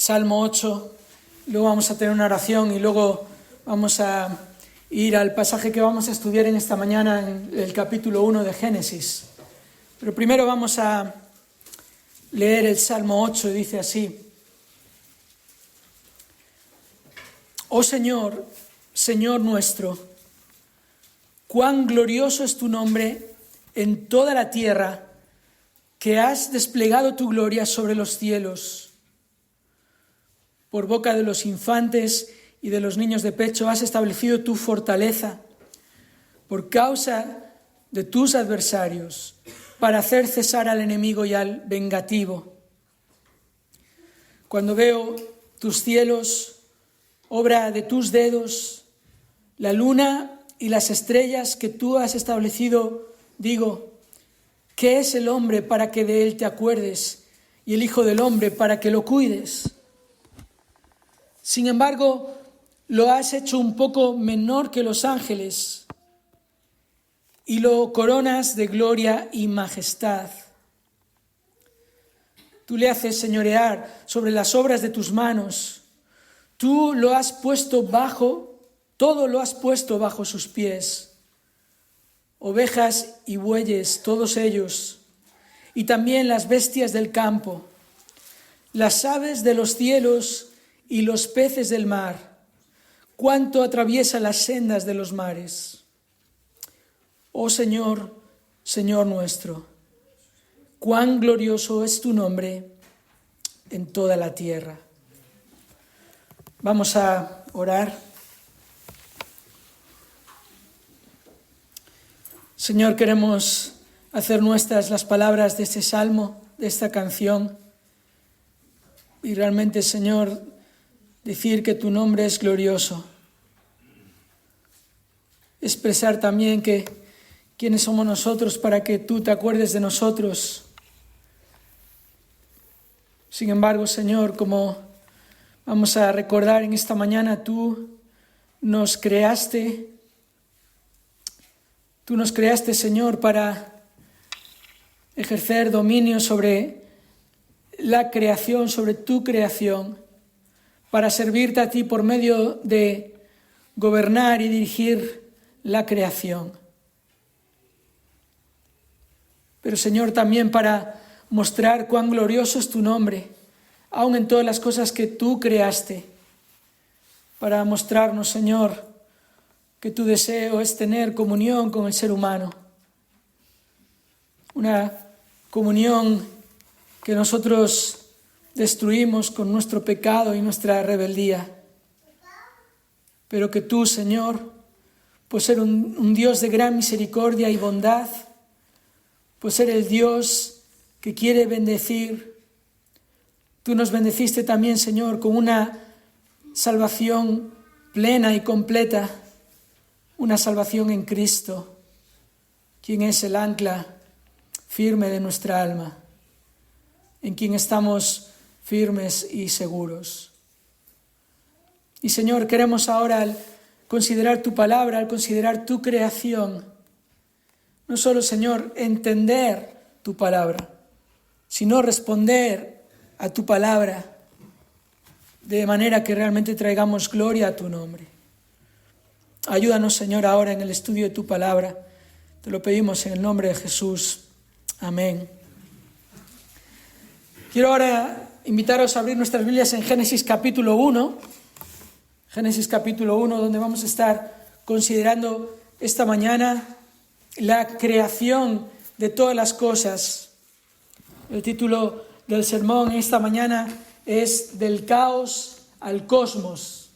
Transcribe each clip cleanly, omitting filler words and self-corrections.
Salmo 8, luego vamos a tener una oración y luego vamos a ir al pasaje que vamos a estudiar en esta mañana en el capítulo 1 de Génesis. Pero primero vamos a leer el Salmo 8 y dice así: Oh Señor, Señor nuestro, cuán glorioso es tu nombre en toda la tierra, que has desplegado tu gloria sobre los cielos. Por boca de los infantes y de los niños de pecho has establecido tu fortaleza, por causa de tus adversarios, para hacer cesar al enemigo y al vengativo. Cuando veo tus cielos, obra de tus dedos, la luna y las estrellas que tú has establecido, digo, ¿qué es el hombre para que de él te acuerdes, y el hijo del hombre para que lo cuides? Sin embargo, lo has hecho un poco menor que los ángeles y lo coronas de gloria y majestad. Tú le haces señorear sobre las obras de tus manos. Tú lo has puesto todo lo has puesto bajo sus pies. Ovejas y bueyes, todos ellos, y también las bestias del campo, las aves de los cielos y los peces del mar, cuánto atraviesa las sendas de los mares. Oh Señor, Señor nuestro, cuán glorioso es tu nombre en toda la tierra. Vamos a orar. Señor, queremos hacer nuestras las palabras de este salmo, de esta canción, y realmente, Señor, decir que tu nombre es glorioso. Expresar también que quiénes somos nosotros para que tú te acuerdes de nosotros. Sin embargo, Señor, como vamos a recordar en esta mañana, tú nos creaste, Señor, para ejercer dominio sobre la creación, sobre tu creación, para servirte a ti por medio de gobernar y dirigir la creación. Pero, Señor, también para mostrar cuán glorioso es tu nombre, aun en todas las cosas que tú creaste, para mostrarnos, Señor, que tu deseo es tener comunión con el ser humano, una comunión que nosotros destruimos con nuestro pecado y nuestra rebeldía, pero que tú, Señor, por ser un Dios de gran misericordia y bondad, por ser el Dios que quiere bendecir, tú nos bendeciste también, Señor, con una salvación plena y completa, una salvación en Cristo, quien es el ancla firme de nuestra alma, en quien estamos firmes y seguros. Y, Señor, queremos ahora, al considerar tu palabra, al considerar tu creación, no solo, Señor, entender tu palabra, sino responder a tu palabra de manera que realmente traigamos gloria a tu nombre. Ayúdanos, Señor, ahora en el estudio de tu palabra. Te lo pedimos en el nombre de Jesús. Amén. Quiero ahora invitaros a abrir nuestras Biblias en Génesis capítulo 1. Génesis capítulo 1, donde vamos a estar considerando esta mañana la creación de todas las cosas. El título del sermón esta mañana es Del caos al cosmos.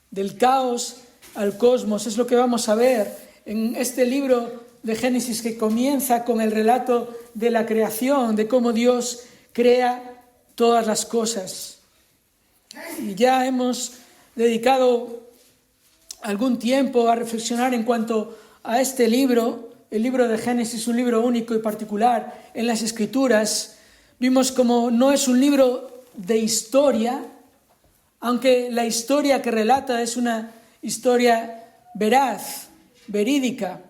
Del caos al cosmos. Es lo que vamos a ver en este libro de Génesis, que comienza con el relato de la creación, de cómo Dios crea todas las cosas. Y ya hemos dedicado algún tiempo a reflexionar en cuanto a este libro, el libro de Génesis, un libro único y particular en las Escrituras. Vimos como no es un libro de historia, aunque la historia que relata es una historia veraz, verídica,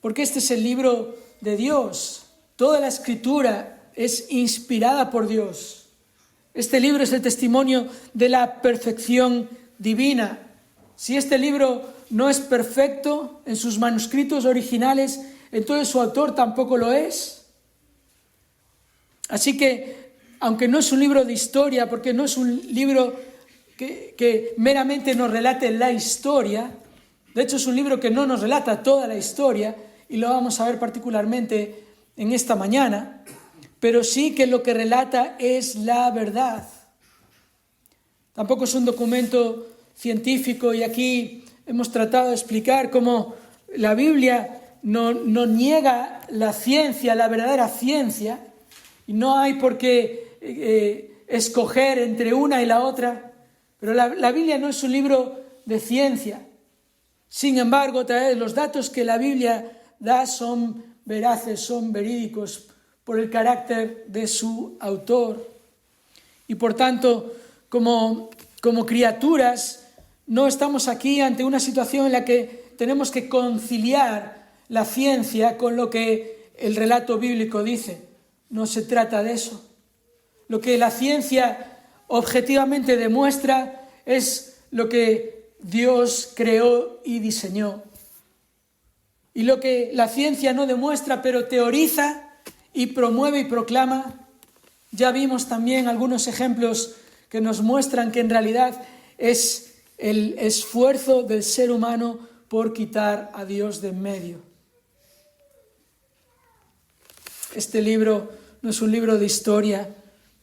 porque este es el libro de Dios. Toda la Escritura es inspirada por Dios. Este libro es el testimonio de la perfección divina. Si este libro no es perfecto en sus manuscritos originales, entonces su autor tampoco lo es. Así que, aunque no es un libro de historia, porque no es un libro que meramente nos relate la historia, de hecho es un libro que no nos relata toda la historia, y lo vamos a ver particularmente en esta mañana, pero sí que lo que relata es la verdad. Tampoco es un documento científico, y aquí hemos tratado de explicar cómo la Biblia no niega la ciencia, la verdadera ciencia, y no hay por qué escoger entre una y la otra, pero la Biblia no es un libro de ciencia. Sin embargo, otra vez, los datos que la Biblia da son veraces, son verídicos por el carácter de su autor. Y por tanto, como criaturas, no estamos aquí ante una situación en la que tenemos que conciliar la ciencia con lo que el relato bíblico dice. No se trata de eso. Lo que la ciencia objetivamente demuestra es lo que Dios creó y diseñó. Y lo que la ciencia no demuestra, pero teoriza y promueve y proclama, ya vimos también algunos ejemplos que nos muestran que en realidad es el esfuerzo del ser humano por quitar a Dios de en medio. Este libro no es un libro de historia,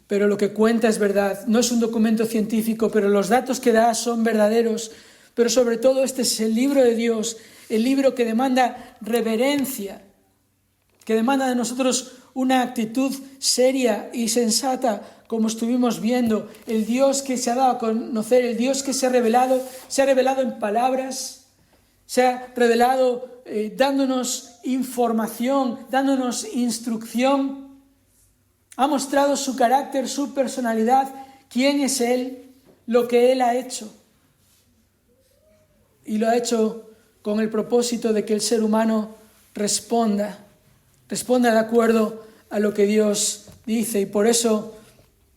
pero lo que cuenta es verdad. No es un documento científico, pero los datos que da son verdaderos. Pero sobre todo este es el libro de Dios, el libro que demanda reverencia, que demanda de nosotros una actitud seria y sensata, como estuvimos viendo. El Dios que se ha dado a conocer, el Dios que se ha revelado en palabras, se ha revelado dándonos información, dándonos instrucción. Ha mostrado su carácter, su personalidad, quién es Él, lo que Él ha hecho. Y lo ha hecho con el propósito de que el ser humano responda de acuerdo a lo que Dios dice. Y por eso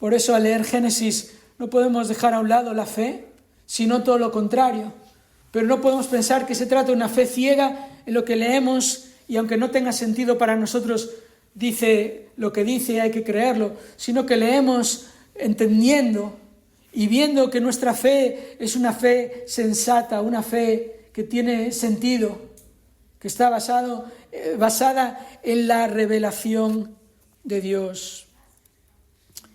al leer Génesis no podemos dejar a un lado la fe, sino todo lo contrario. Pero no podemos pensar que se trata de una fe ciega en lo que leemos, y aunque no tenga sentido para nosotros, dice lo que dice y hay que creerlo, sino que leemos entendiendo y viendo que nuestra fe es una fe sensata, una fe que tiene sentido, que está basada en la revelación de Dios.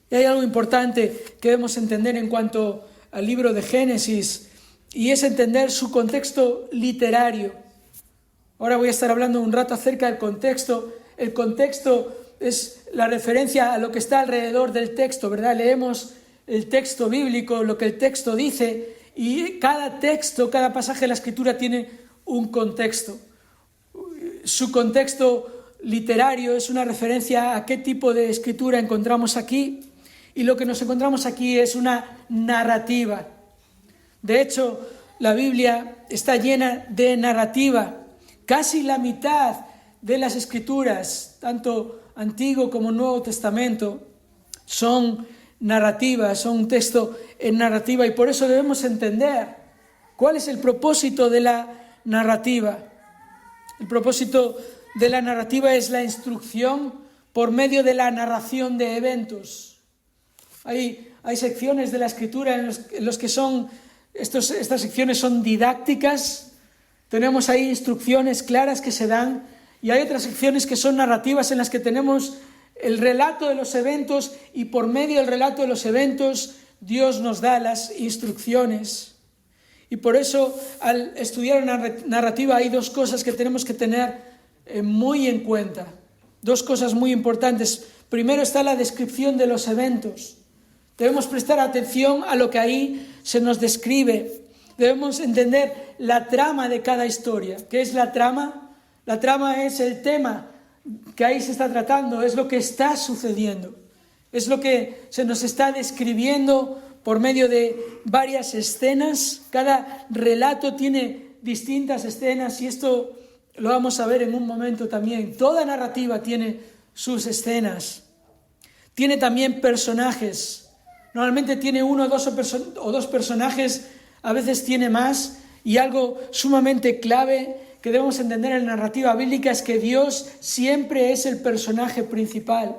Y hay algo importante que debemos entender en cuanto al libro de Génesis, y es entender su contexto literario. Ahora voy a estar hablando un rato acerca del contexto. El contexto es la referencia a lo que está alrededor del texto, ¿verdad? Leemos el texto bíblico, lo que el texto dice, y cada texto, cada pasaje de la Escritura tiene un contexto. Su contexto literario es una referencia a qué tipo de escritura encontramos aquí, y lo que nos encontramos aquí es una narrativa. De hecho, la Biblia está llena de narrativa. Casi la mitad de las Escrituras, tanto Antiguo como Nuevo Testamento, son narrativas, son un texto en narrativa, y por eso debemos entender cuál es el propósito de la narrativa. El propósito de la narrativa es la instrucción por medio de la narración de eventos. Hay secciones de la Escritura en los que estas secciones son didácticas, tenemos ahí instrucciones claras que se dan, y hay otras secciones que son narrativas en las que tenemos el relato de los eventos, y por medio del relato de los eventos Dios nos da las instrucciones. Y por eso al estudiar una narrativa hay dos cosas que tenemos que tener muy en cuenta, dos cosas muy importantes. Primero está la descripción de los eventos. Debemos prestar atención a lo que ahí se nos describe. Debemos entender la trama de cada historia. ¿Qué es la trama? La trama es el tema que ahí se está tratando, es lo que está sucediendo, es lo que se nos está describiendo por medio de varias escenas. Cada relato tiene distintas escenas, y esto lo vamos a ver en un momento también. Toda narrativa tiene sus escenas. Tiene también personajes. Normalmente tiene uno o dos personajes, a veces tiene más, y algo sumamente clave que debemos entender en la narrativa bíblica es que Dios siempre es el personaje principal.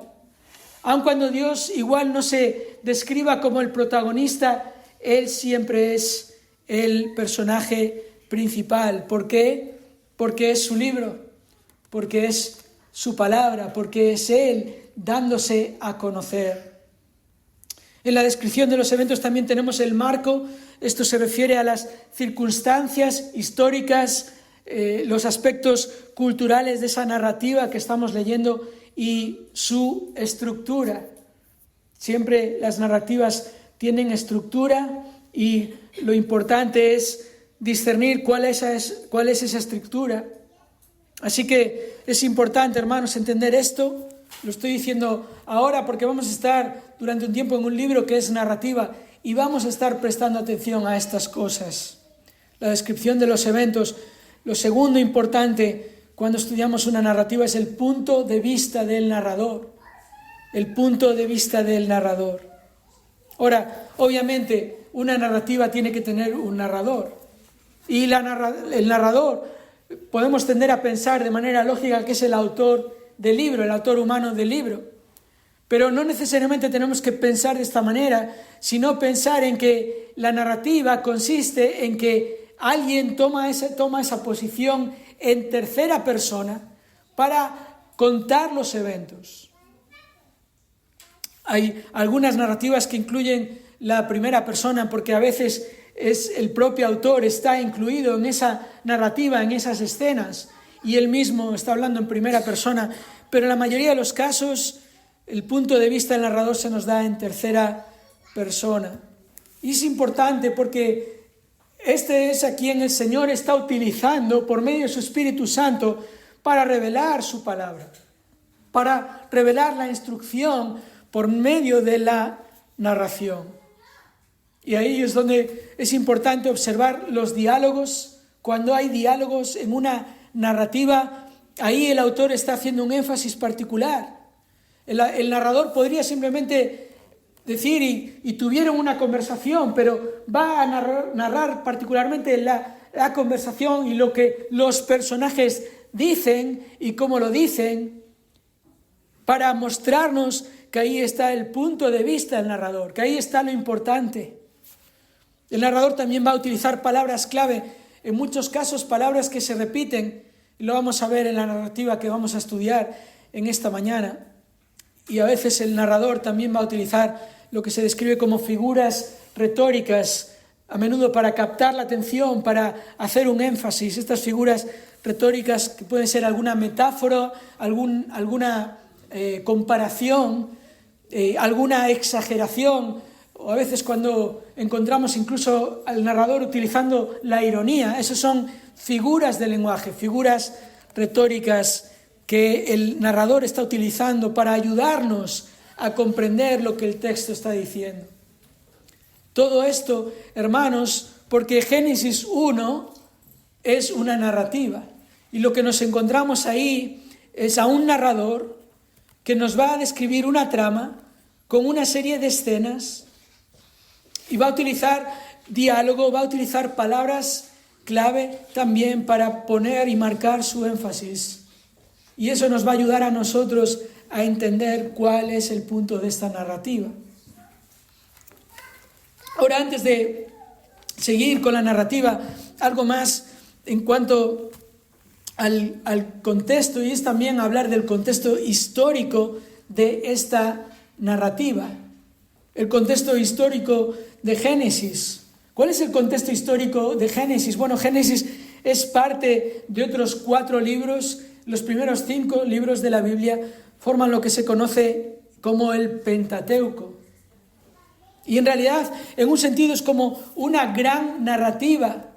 Aun cuando Dios igual no se describa como el protagonista, Él siempre es el personaje principal. ¿Por qué? Porque es su libro, porque es su palabra, porque es Él dándose a conocer. En la descripción de los eventos también tenemos el marco. Esto se refiere a las circunstancias históricas, los aspectos culturales de esa narrativa que estamos leyendo y su estructura. Siempre las narrativas tienen estructura y lo importante es discernir cuál es esa estructura. Así que es importante, hermanos, entender esto. Lo estoy diciendo ahora porque vamos a estar durante un tiempo en un libro que es narrativa y vamos a estar prestando atención a estas cosas. La descripción de los eventos. Lo segundo importante cuando estudiamos una narrativa es el punto de vista del narrador. El punto de vista del narrador. Ahora, obviamente, una narrativa tiene que tener un narrador. Y el narrador, podemos tender a pensar de manera lógica que es el autor del libro, el autor humano del libro. Pero no necesariamente tenemos que pensar de esta manera, sino pensar en que la narrativa consiste en que alguien toma esa posición en tercera persona para contar los eventos. Hay algunas narrativas que incluyen la primera persona porque a veces es el propio autor, está incluido en esa narrativa, en esas escenas, y él mismo está hablando en primera persona, pero en la mayoría de los casos el punto de vista del narrador se nos da en tercera persona. Y es importante porque este es a quien el Señor está utilizando por medio de su Espíritu Santo para revelar su palabra, para revelar la instrucción por medio de la narración. Y ahí es donde es importante observar los diálogos. Cuando hay diálogos en una narrativa, ahí el autor está haciendo un énfasis particular. El narrador podría simplemente decir y tuvieron una conversación, pero va a narrar particularmente la conversación y lo que los personajes dicen y cómo lo dicen, para mostrarnos que ahí está el punto de vista del narrador, que ahí está lo importante. El narrador también va a utilizar palabras clave, en muchos casos palabras que se repiten, y lo vamos a ver en la narrativa que vamos a estudiar en esta mañana. Y a veces el narrador también va a utilizar lo que se describe como figuras retóricas, a menudo para captar la atención, para hacer un énfasis. Estas figuras retóricas que pueden ser alguna metáfora, alguna comparación, alguna exageración, o a veces cuando encontramos incluso al narrador utilizando la ironía. Esas son figuras de lenguaje, figuras retóricas que el narrador está utilizando para ayudarnos a comprender lo que el texto está diciendo. Todo esto, hermanos, porque Génesis 1 es una narrativa. Y lo que nos encontramos ahí es a un narrador que nos va a describir una trama con una serie de escenas y va a utilizar diálogo, va a utilizar palabras clave también para poner y marcar su énfasis. Y eso nos va a ayudar a nosotros a entender cuál es el punto de esta narrativa. Ahora, antes de seguir con la narrativa, algo más en cuanto al contexto, y es también hablar del contexto histórico de esta narrativa. El contexto histórico de Génesis. ¿Cuál es el contexto histórico de Génesis? Bueno, Génesis es parte de otros 4 libros. Los primeros 5 libros de la Biblia forman lo que se conoce como el Pentateuco. Y en realidad, en un sentido, es como una gran narrativa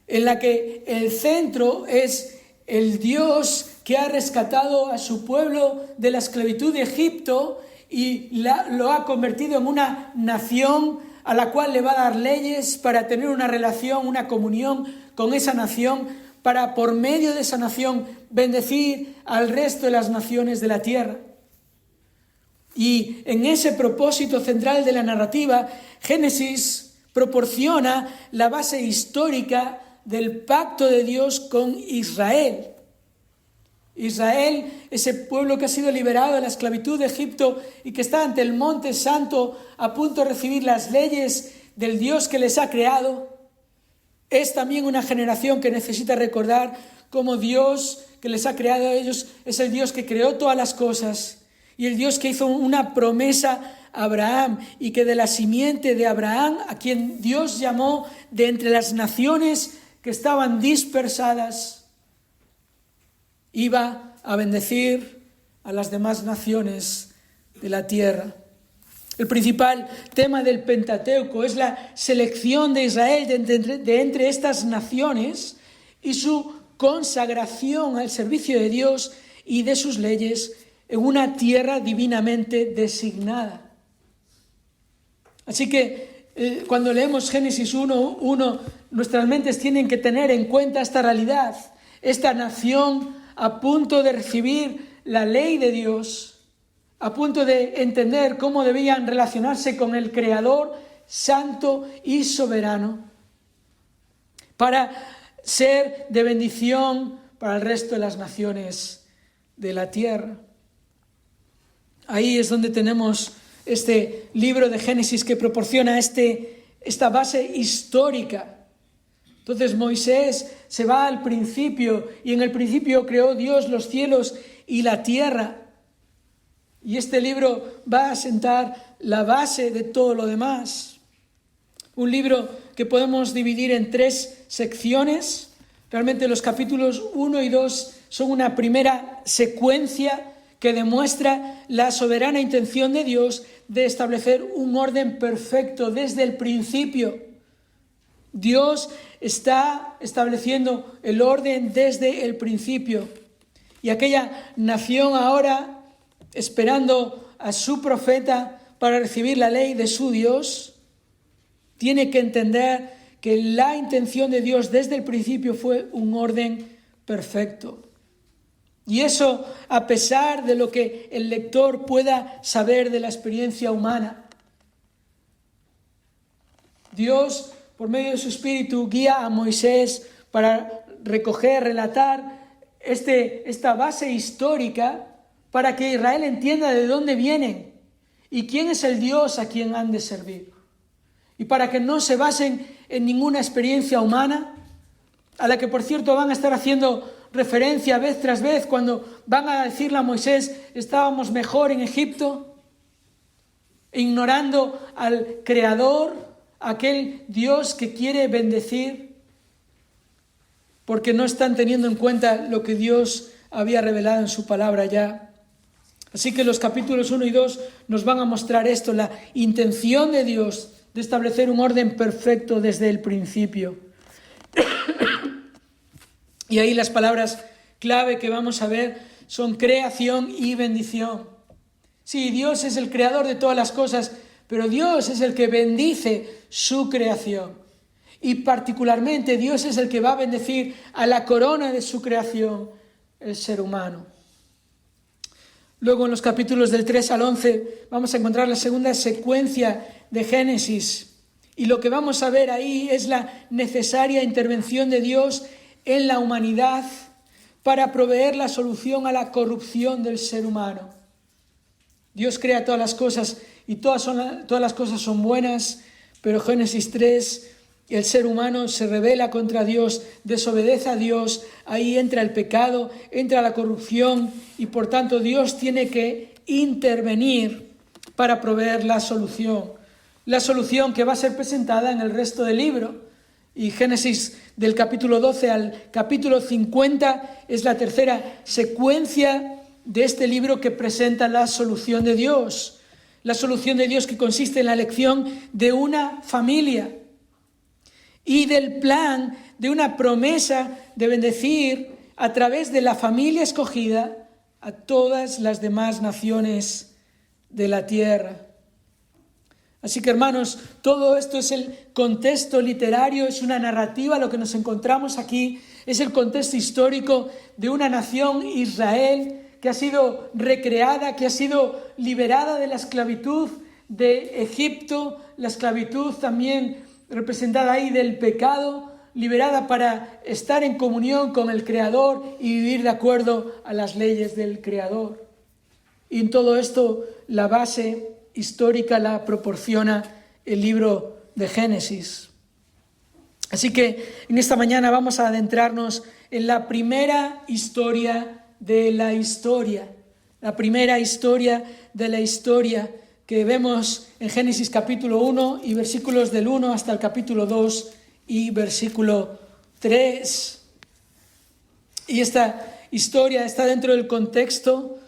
en la que el centro es el Dios que ha rescatado a su pueblo de la esclavitud de Egipto y lo ha convertido en una nación a la cual le va a dar leyes para tener una relación, una comunión con esa nación, para por medio de esa nación bendecir al resto de las naciones de la tierra. Y en ese propósito central de la narrativa, Génesis proporciona la base histórica del pacto de Dios con Israel. Israel, ese pueblo que ha sido liberado de la esclavitud de Egipto y que está ante el Monte Santo a punto de recibir las leyes del Dios que les ha creado, es también una generación que necesita recordar cómo Dios que les ha creado a ellos es el Dios que creó todas las cosas y el Dios que hizo una promesa a Abraham y que de la simiente de Abraham, a quien Dios llamó de entre las naciones que estaban dispersadas, iba a bendecir a las demás naciones de la tierra. El principal tema del Pentateuco es la selección de Israel de entre estas naciones y su consagración al servicio de Dios y de sus leyes en una tierra divinamente designada. Así que cuando leemos Génesis 1:1, nuestras mentes tienen que tener en cuenta esta realidad, esta nación a punto de recibir la ley de Dios, a punto de entender cómo debían relacionarse con el Creador santo y soberano, para ser de bendición para el resto de las naciones de la tierra. Ahí es donde tenemos este libro de Génesis que proporciona esta base histórica. Entonces Moisés se va al principio y en el principio creó Dios los cielos y la tierra. Y este libro va a sentar la base de todo lo demás. Un libro que podemos dividir en 3 secciones. Realmente los capítulos 1 y 2 son una primera secuencia que demuestra la soberana intención de Dios de establecer un orden perfecto desde el principio. Dios está estableciendo el orden desde el principio. Y aquella nación ahora, esperando a su profeta para recibir la ley de su Dios, tiene que entender que la intención de Dios desde el principio fue un orden perfecto. Y eso a pesar de lo que el lector pueda saber de la experiencia humana. Dios, por medio de su Espíritu, guía a Moisés para recoger, relatar esta base histórica para que Israel entienda de dónde vienen y quién es el Dios a quien han de servir. Y para que no se basen en ninguna experiencia humana, a la que por cierto van a estar haciendo referencia vez tras vez cuando van a decirle a Moisés, estábamos mejor en Egipto, ignorando al Creador, aquel Dios que quiere bendecir, porque no están teniendo en cuenta lo que Dios había revelado en su palabra ya. Así que los capítulos 1 y 2 nos van a mostrar esto, la intención de Dios de establecer un orden perfecto desde el principio. Y ahí las palabras clave que vamos a ver son creación y bendición. Sí, Dios es el creador de todas las cosas, pero Dios es el que bendice su creación. Y particularmente Dios es el que va a bendecir a la corona de su creación, el ser humano. Luego en los capítulos del 3 al 11 vamos a encontrar la segunda secuencia de Génesis. Y lo que vamos a ver ahí es la necesaria intervención de Dios en la humanidad para proveer la solución a la corrupción del ser humano. Dios crea todas las cosas y todas las cosas son buenas, pero Génesis 3, el ser humano se rebela contra Dios, desobedece a Dios, ahí entra el pecado, entra la corrupción y por tanto Dios tiene que intervenir para proveer la solución que va a ser presentada en el resto del libro. Y Génesis del capítulo 12 al capítulo 50 es la tercera secuencia de este libro que presenta la solución de Dios. La solución de Dios que consiste en la elección de una familia y del plan de una promesa de bendecir a través de la familia escogida a todas las demás naciones de la tierra. Así que hermanos, todo esto es el contexto literario, es una narrativa, lo que nos encontramos aquí es el contexto histórico de una nación, Israel, que ha sido recreada, que ha sido liberada de la esclavitud de Egipto, la esclavitud también representada ahí del pecado, liberada para estar en comunión con el Creador y vivir de acuerdo a las leyes del Creador. Y en todo esto la base histórica la proporciona el libro de Génesis. Así que en esta mañana vamos a adentrarnos en la primera historia de la historia. La primera historia de la historia que vemos en Génesis capítulo 1 y versículos del 1 hasta el capítulo 2 y versículo 3. Y esta historia está dentro del contexto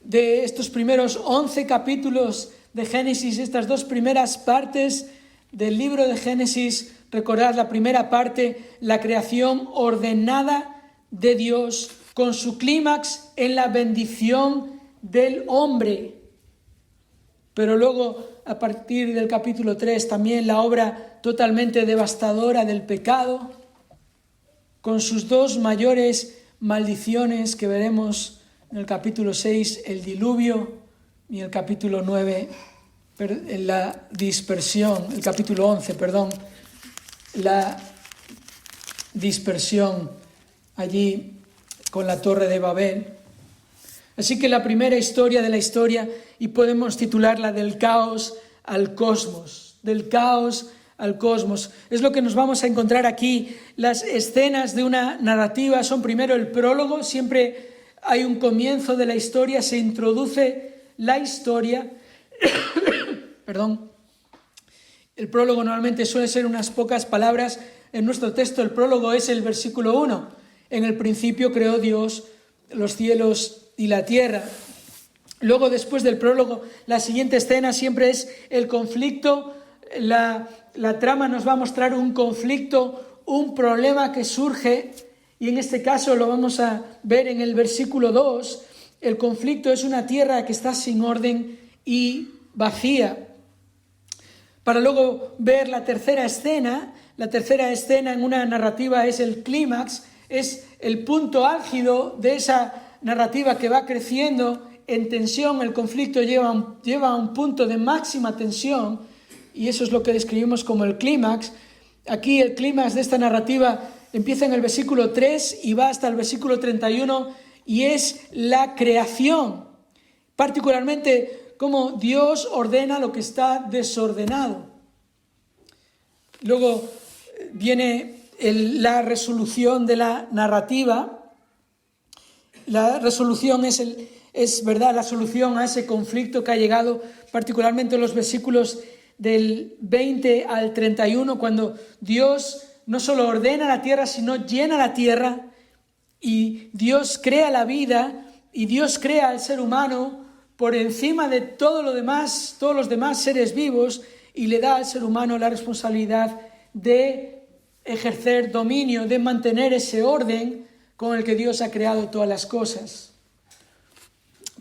de estos primeros 11 capítulos de Génesis, estas dos primeras partes del libro de Génesis. Recordad la primera parte, la creación ordenada de Dios, con su clímax en la bendición del hombre. Pero luego, a partir del capítulo 3, también la obra totalmente devastadora del pecado, con sus dos mayores maldiciones que veremos en el capítulo 6, el diluvio, y el capítulo 9, la dispersión, el capítulo 11, la dispersión allí con la Torre de Babel. Así que la primera historia de la historia, y podemos titularla del caos al cosmos, del caos al cosmos. Es lo que nos vamos a encontrar aquí. Las escenas de una narrativa son primero el prólogo, siempre hay un comienzo de la historia, se introduce la historia. El prólogo normalmente suele ser unas pocas palabras. En nuestro texto el prólogo es el versículo 1. En el principio creó Dios los cielos y la tierra. Luego, después del prólogo, la siguiente escena siempre es el conflicto. La trama nos va a mostrar un conflicto, un problema que surge, y en este caso lo vamos a ver en el versículo 2. El conflicto es una tierra que está sin orden y vacía. Para luego ver la tercera escena en una narrativa es el clímax, es el punto álgido de esa narrativa que va creciendo en tensión. El conflicto lleva a un punto de máxima tensión, y eso es lo que describimos como el clímax. Aquí el clímax de esta narrativa empieza en el versículo 3 y va hasta el versículo 31, y es la creación, particularmente cómo Dios ordena lo que está desordenado. Luego viene la resolución de la narrativa. La resolución es verdad, la solución a ese conflicto que ha llegado, particularmente en los versículos del 20 al 31, cuando Dios no solo ordena la tierra, sino llena la tierra, y Dios crea la vida, y Dios crea al ser humano por encima de todo lo demás, todos los demás seres vivos, y le da al ser humano la responsabilidad de ejercer dominio, de mantener ese orden con el que Dios ha creado todas las cosas.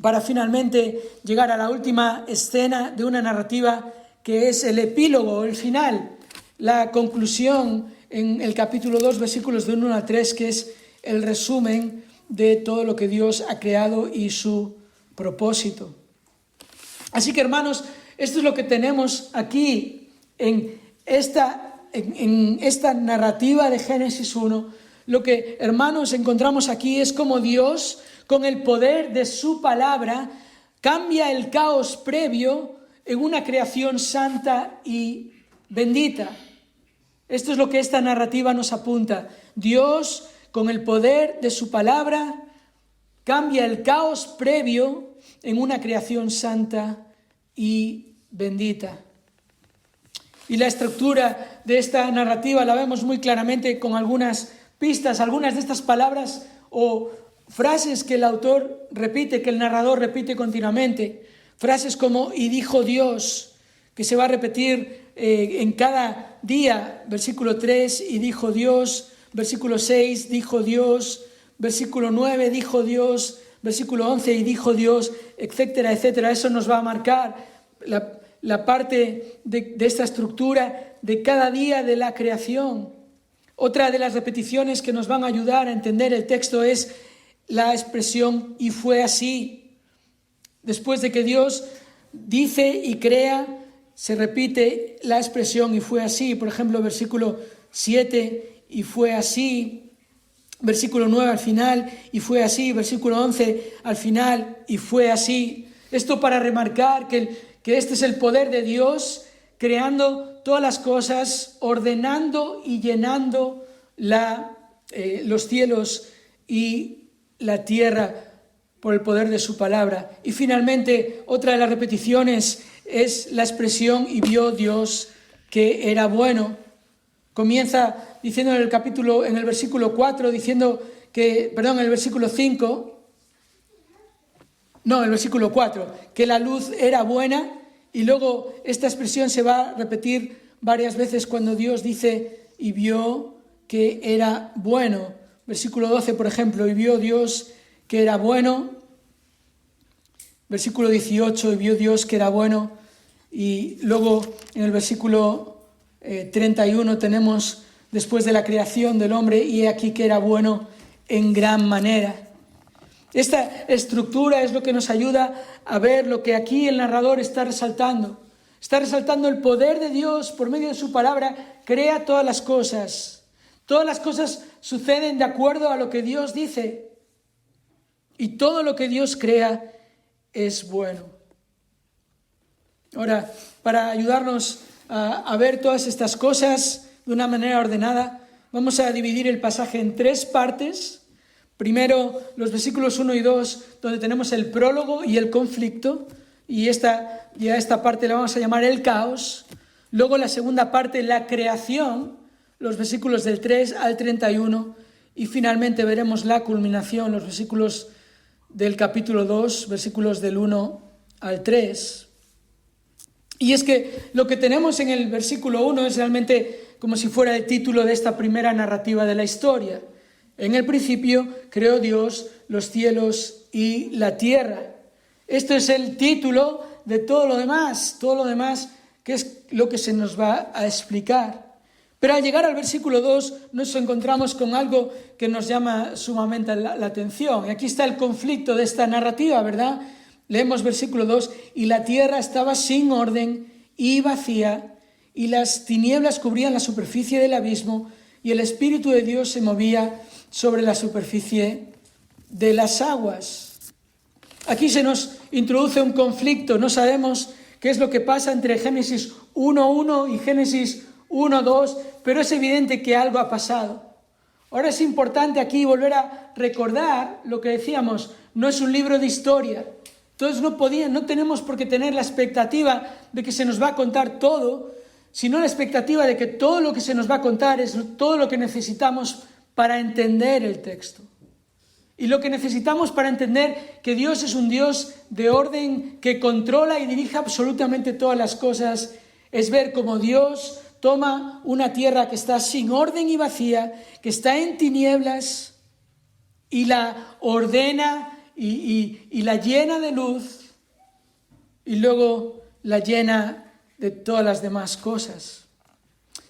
Para finalmente llegar a la última escena de una narrativa que es el epílogo, el final, la conclusión en el capítulo 2, versículos de 1 a 3, que es el resumen de todo lo que Dios ha creado y su propósito. Así que, hermanos, esto es lo que tenemos aquí en esta narrativa de Génesis 1. Lo que, hermanos, encontramos aquí es cómo Dios, con el poder de su palabra, cambia el caos previo en una creación santa y bendita. Esto es lo que esta narrativa nos apunta. Dios, con el poder de su palabra, cambia el caos previo en una creación santa y bendita. Y la estructura de esta narrativa la vemos muy claramente con algunas pistas, algunas de estas palabras o frases que el autor repite, que el narrador repite continuamente. Frases como "y dijo Dios", que se va a repetir en cada día. Versículo 3, "y dijo Dios". Versículo 6, "dijo Dios". Versículo 9, "dijo Dios". Versículo 11, "y dijo Dios", etcétera, etcétera. Eso nos va a marcar la parte de esta estructura de cada día de la creación. Otra de las repeticiones que nos van a ayudar a entender el texto es la expresión "y fue así". Después de que Dios dice y crea, se repite la expresión "y fue así". Por ejemplo, versículo 7, "y fue así". Versículo 9 al final, "y fue así". Versículo 11 al final, "y fue así". Esto para remarcar que este es el poder de Dios creando todas las cosas, ordenando y llenando los cielos y la tierra por el poder de su palabra. Y finalmente, otra de las repeticiones es la expresión "y vio Dios que era bueno". Comienza diciendo en el versículo 4, en el versículo 5, el versículo 4, que la luz era buena, y luego esta expresión se va a repetir varias veces cuando Dios dice "y vio que era bueno". Versículo 12, por ejemplo, "y vio Dios que era bueno". Versículo 18, "y vio Dios que era bueno". Y luego en el versículo 31 tenemos, después de la creación del hombre, "y he aquí que era bueno en gran manera". Esta estructura es lo que nos ayuda a ver lo que aquí el narrador está resaltando. Está resaltando el poder de Dios por medio de su palabra, crea todas las cosas. Todas las cosas suceden de acuerdo a lo que Dios dice. Y todo lo que Dios crea es bueno. Ahora, para ayudarnos a ver todas estas cosas de una manera ordenada, vamos a dividir el pasaje en 3 partes. Primero, los versículos 1 y 2, donde tenemos el prólogo y el conflicto, y esta parte la vamos a llamar el caos. Luego la segunda parte, la creación, los versículos del 3 al 31, y finalmente veremos la culminación, los versículos del capítulo 2, versículos del 1 al 3. Y es que lo que tenemos en el versículo 1 es realmente como si fuera el título de esta primera narrativa de la historia. En el principio creó Dios los cielos y la tierra. Esto es el título de todo lo demás que es lo que se nos va a explicar. Pero al llegar al versículo 2 nos encontramos con algo que nos llama sumamente la atención. Y aquí está el conflicto de esta narrativa, ¿verdad? Leemos versículo 2, "y la tierra estaba sin orden y vacía, y las tinieblas cubrían la superficie del abismo, y el Espíritu de Dios se movía sobre la superficie de las aguas". Aquí se nos introduce un conflicto. No sabemos qué es lo que pasa entre Génesis 1:1 y Génesis 1:2, pero es evidente que algo ha pasado. Ahora es importante aquí volver a recordar lo que decíamos, no es un libro de historia. Entonces no tenemos por qué tener la expectativa de que se nos va a contar todo, sino la expectativa de que todo lo que se nos va a contar es todo lo que necesitamos para entender el texto. Y lo que necesitamos para entender que Dios es un Dios de orden, que controla y dirige absolutamente todas las cosas, es ver cómo Dios toma una tierra que está sin orden y vacía, que está en tinieblas, y la ordena y la llena de luz, y luego la llena de todas las demás cosas.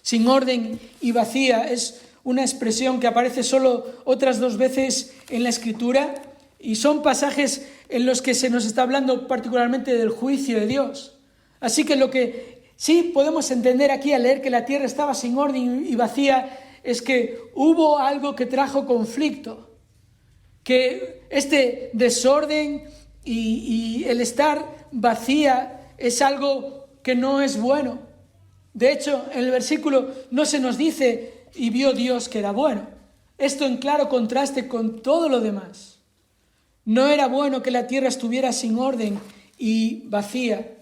Sin orden y vacía es una expresión que aparece solo otras 2 veces en la Escritura, y son pasajes en los que se nos está hablando particularmente del juicio de Dios. Así que lo que sí podemos entender aquí al leer que la tierra estaba sin orden y vacía es que hubo algo que trajo conflicto, que este desorden y el estar vacía es algo que no es bueno. De hecho, en el versículo no se nos dice "y vio Dios que era bueno". Esto en claro contraste con todo lo demás. No era bueno que la tierra estuviera sin orden y vacía.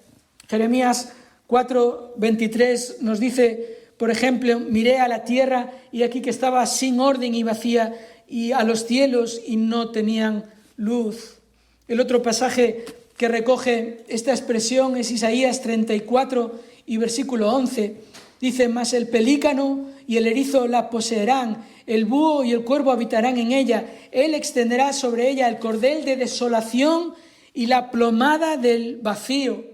Jeremías 4:23 nos dice, por ejemplo, "miré a la tierra y aquí que estaba sin orden y vacía, y a los cielos y no tenían luz". El otro pasaje que recoge esta expresión es Isaías 34 y versículo 11. Dice, "mas el pelícano y el erizo la poseerán, el búho y el cuervo habitarán en ella. Él extenderá sobre ella el cordel de desolación y la plomada del vacío".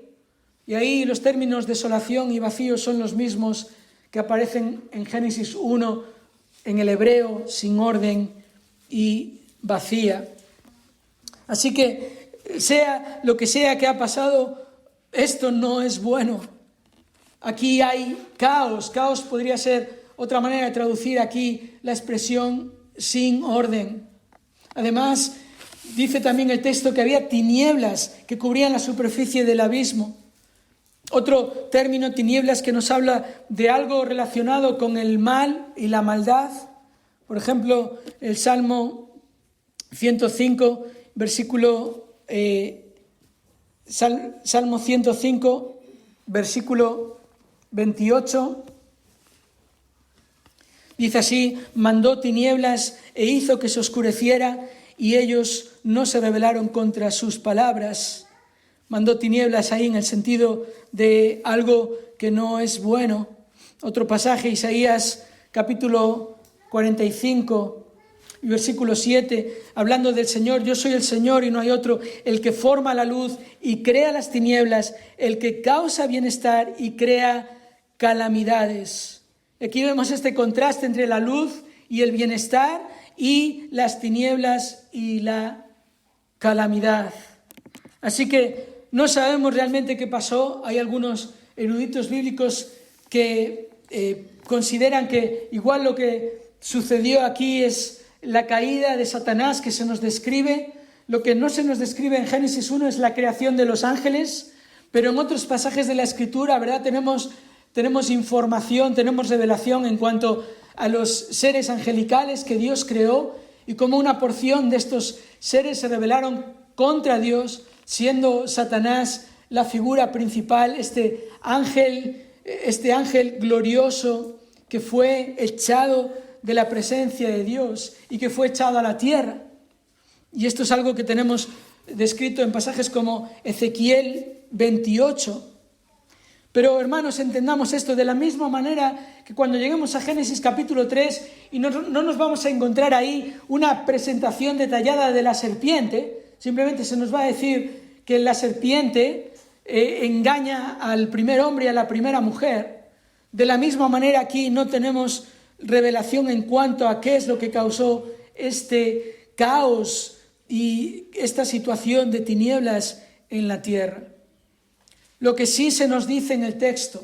Y ahí los términos desolación y vacío son los mismos que aparecen en Génesis 1, en el hebreo, sin orden y vacía. Así que, sea lo que sea que ha pasado, esto no es bueno. Aquí hay caos. Caos podría ser otra manera de traducir aquí la expresión sin orden. Además, dice también el texto que había tinieblas que cubrían la superficie del abismo. Otro término, tinieblas, que nos habla de algo relacionado con el mal y la maldad. Por ejemplo, el Salmo 105, Salmo 105, versículo 28, dice así: mandó tinieblas e hizo que se oscureciera, y ellos no se rebelaron contra sus palabras. Mandó tinieblas ahí en el sentido de algo que no es bueno. Otro pasaje, Isaías capítulo 45, versículo 7, hablando del Señor: yo soy el Señor y no hay otro, el que forma la luz y crea las tinieblas, el que causa bienestar y crea calamidades. Aquí vemos este contraste entre la luz y el bienestar y las tinieblas y la calamidad. Así que no sabemos realmente qué pasó. Hay algunos eruditos bíblicos que consideran que igual lo que sucedió aquí es la caída de Satanás que se nos describe. Lo que no se nos describe en Génesis 1 es la creación de los ángeles, pero en otros pasajes de la Escritura, ¿verdad?, tenemos información, tenemos revelación en cuanto a los seres angelicales que Dios creó y cómo una porción de estos seres se rebelaron contra Dios, siendo Satanás la figura principal, este ángel glorioso que fue echado de la presencia de Dios y que fue echado a la tierra. Y esto es algo que tenemos descrito en pasajes como Ezequiel 28. Pero, hermanos, entendamos esto de la misma manera que cuando lleguemos a Génesis capítulo 3 y no nos vamos a encontrar ahí una presentación detallada de la serpiente. Simplemente se nos va a decir que la serpiente engaña al primer hombre y a la primera mujer. De la misma manera aquí no tenemos revelación en cuanto a qué es lo que causó este caos y esta situación de tinieblas en la tierra. Lo que sí se nos dice en el texto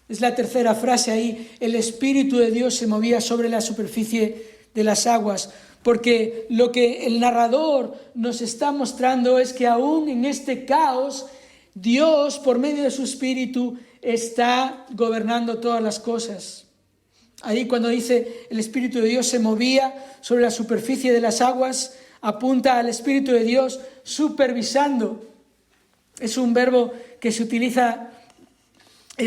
es la tercera frase ahí: el Espíritu de Dios se movía sobre la superficie de las aguas, porque lo que el narrador nos está mostrando es que aún en este caos, Dios, por medio de su Espíritu, está gobernando todas las cosas. Ahí cuando dice el Espíritu de Dios se movía sobre la superficie de las aguas, apunta al Espíritu de Dios supervisando. Es un verbo que se utiliza,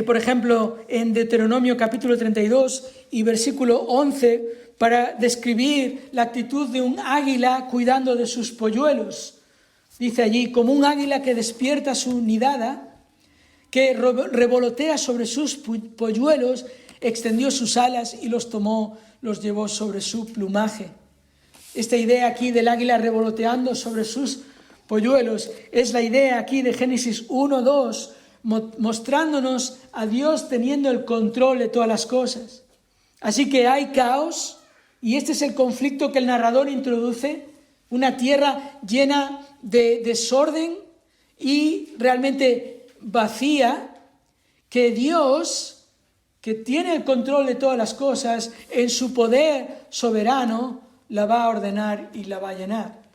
por ejemplo, en Deuteronomio capítulo 32 y versículo 11, para describir la actitud de un águila cuidando de sus polluelos. Dice allí: como un águila que despierta su nidada, que revolotea sobre sus polluelos, extendió sus alas y los tomó, los llevó sobre su plumaje. Esta idea aquí del águila revoloteando sobre sus polluelos es la idea aquí de Génesis 1:2, mostrándonos a Dios teniendo el control de todas las cosas. Así que hay caos, y este es el conflicto que el narrador introduce: una tierra llena de desorden y realmente vacía, que Dios, que tiene el control de todas las cosas, en su poder soberano, la va a ordenar y la va a llenar.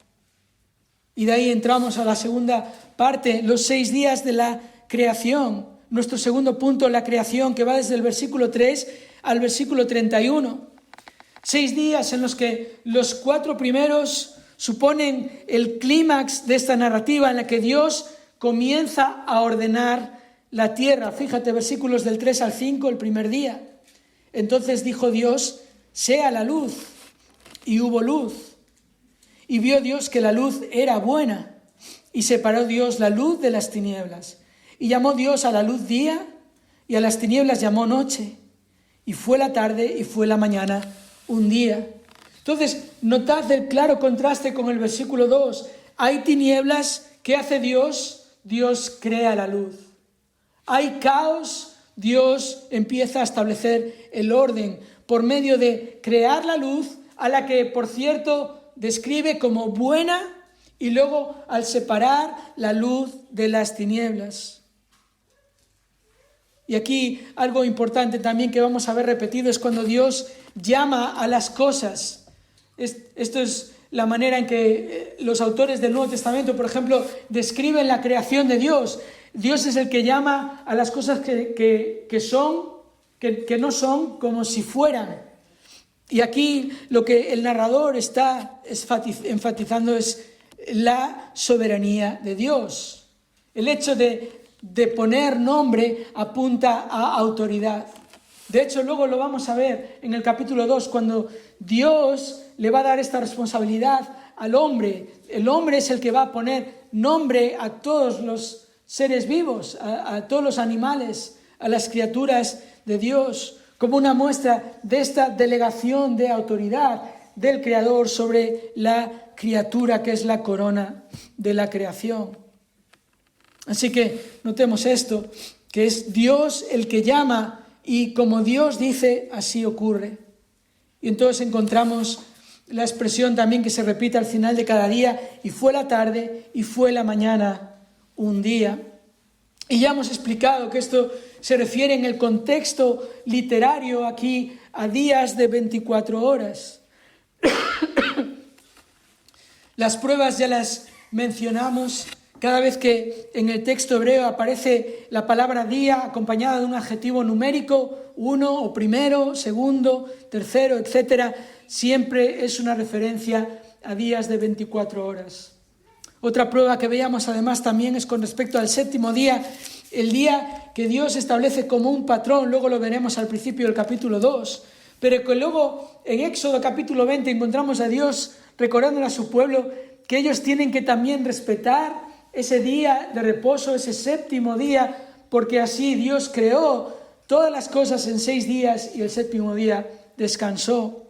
Y de ahí entramos a la segunda parte, los 6 días de la creación. Nuestro segundo punto, la creación, que va desde el versículo 3 al versículo 31. 6 días en los que los 4 primeros suponen el clímax de esta narrativa en la que Dios comienza a ordenar la tierra. Fíjate, versículos del 3 al 5, el primer día. Entonces dijo Dios: sea la luz, y hubo luz. Y vio Dios que la luz era buena, y separó Dios la luz de las tinieblas. Y llamó Dios a la luz día, y a las tinieblas llamó noche. Y fue la tarde y fue la mañana un día. Entonces, notad el claro contraste con el versículo 2. Hay tinieblas, ¿qué hace Dios? Dios crea la luz. Hay caos, Dios empieza a establecer el orden por medio de crear la luz, a la que, por cierto, describe como buena y luego al separar la luz de las tinieblas. Y aquí algo importante también que vamos a ver repetido es cuando Dios llama a las cosas. Esto es la manera en que los autores del Nuevo Testamento, por ejemplo, describen la creación de Dios. Dios es el que llama a las cosas que no son como si fueran. Y aquí lo que el narrador está enfatizando es la soberanía de Dios. El hecho de poner nombre apunta a autoridad. De hecho, luego lo vamos a ver en el capítulo 2, cuando Dios le va a dar esta responsabilidad al hombre. El hombre es el que va a poner nombre a todos los seres vivos, a todos los animales, a las criaturas de Dios, como una muestra de esta delegación de autoridad del Creador sobre la criatura que es la corona de la creación. Así que notemos esto, que es Dios el que llama y como Dios dice, así ocurre. Y entonces encontramos la expresión también que se repite al final de cada día, y fue la tarde y fue la mañana un día. Y ya hemos explicado que esto se refiere en el contexto literario aquí a días de 24 horas. Las pruebas ya las mencionamos. Cada vez que en el texto hebreo aparece la palabra día acompañada de un adjetivo numérico, uno o primero, segundo, tercero, etc., siempre es una referencia a días de 24 horas. Otra prueba que veíamos además también es con respecto al séptimo día, el día que Dios establece como un patrón, luego lo veremos al principio del capítulo 2, pero que luego en Éxodo capítulo 20 encontramos a Dios recordándole a su pueblo que ellos tienen que también respetar ese día de reposo, ese séptimo día, porque así Dios creó todas las cosas en 6 días y el séptimo día descansó.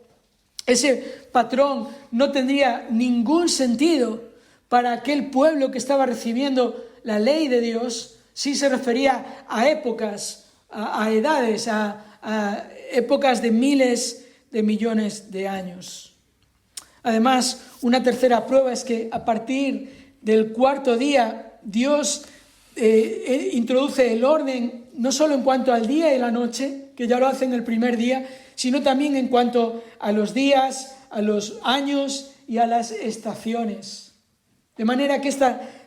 Ese patrón no tendría ningún sentido para aquel pueblo que estaba recibiendo la ley de Dios si se refería a épocas, a edades, a épocas de miles de millones de años. Además, una tercera prueba es que a partir del cuarto día, Dios introduce el orden no solo en cuanto al día y la noche, que ya lo hace en el primer día, sino también en cuanto a los días, a los años y a las estaciones. De manera que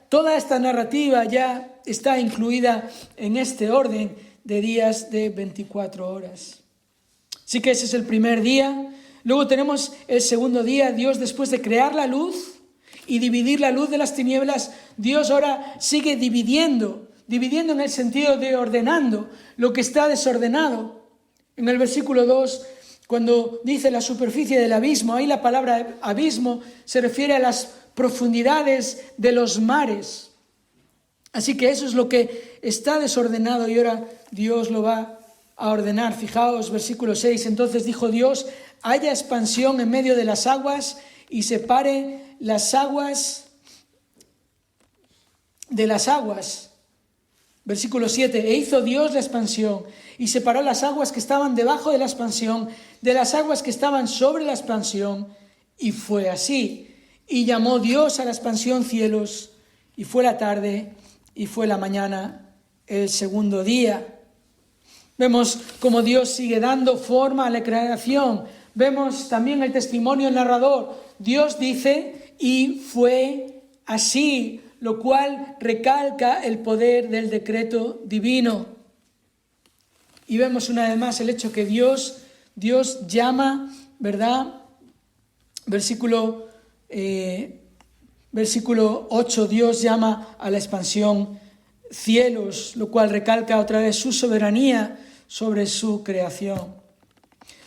toda esta narrativa ya está incluida en este orden de días de 24 horas. Así que ese es el primer día. Luego tenemos el segundo día. Dios, después de crear la luz y dividir la luz de las tinieblas, Dios ahora sigue dividiendo en el sentido de ordenando lo que está desordenado. En el versículo 2, cuando dice la superficie del abismo, ahí la palabra abismo se refiere a las profundidades de los mares. Así que eso es lo que está desordenado y ahora Dios lo va a ordenar. Fijaos, versículo 6, entonces dijo Dios, haya expansión en medio de las aguas y separe las aguas de las aguas. Versículo 7, e hizo Dios la expansión y separó las aguas que estaban debajo de la expansión de las aguas que estaban sobre la expansión, y fue así. Y llamó Dios a la expansión cielos, y fue la tarde y fue la mañana el segundo día. Vemos cómo Dios sigue dando forma a la creación. Vemos también el testimonio del narrador. Dios dice, y fue así, lo cual recalca el poder del decreto divino. Y vemos una vez más el hecho que Dios llama, ¿verdad? Versículo 8, Dios llama a la expansión cielos, lo cual recalca otra vez su soberanía sobre su creación.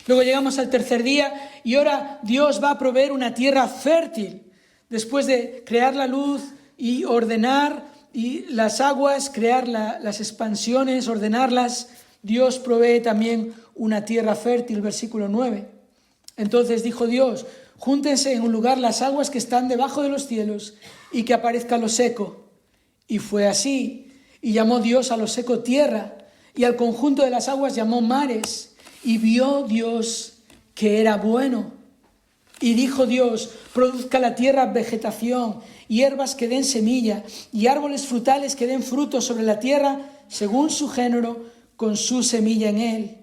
Luego llegamos al tercer día y ahora Dios va a proveer una tierra fértil. Después de crear la luz y ordenar y las aguas, crear las expansiones, ordenarlas, Dios provee también una tierra fértil, versículo 9. Entonces dijo Dios, júntense en un lugar las aguas que están debajo de los cielos y que aparezca lo seco. Y fue así. Y llamó Dios a lo seco tierra y al conjunto de las aguas llamó mares. Y vio Dios que era bueno. Y dijo Dios: produzca la tierra vegetación, hierbas que den semilla, y árboles frutales que den fruto sobre la tierra, según su género, con su semilla en él.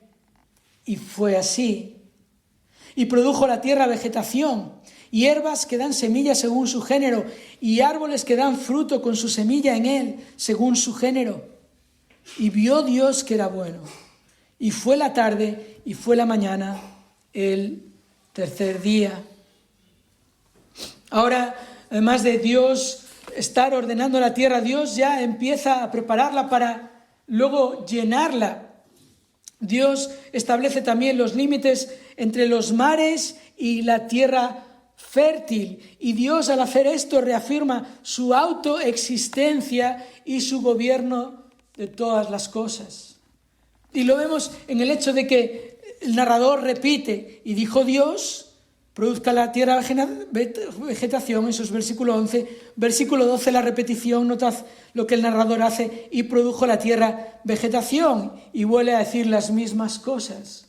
Y fue así. Y produjo la tierra vegetación, hierbas que dan semilla según su género, y árboles que dan fruto con su semilla en él, según su género. Y vio Dios que era bueno. Y fue la tarde y fue la mañana, el tercer día. Ahora, además de Dios estar ordenando la tierra, Dios ya empieza a prepararla para luego llenarla. Dios establece también los límites entre los mares y la tierra fértil. Y Dios, al hacer esto, reafirma su autoexistencia y su gobierno de todas las cosas. Y lo vemos en el hecho de que el narrador repite: y dijo Dios, produzca la tierra vegetación, eso es versículo 11. Versículo 12, la repetición, notad lo que el narrador hace: y produjo la tierra vegetación, y vuelve a decir las mismas cosas.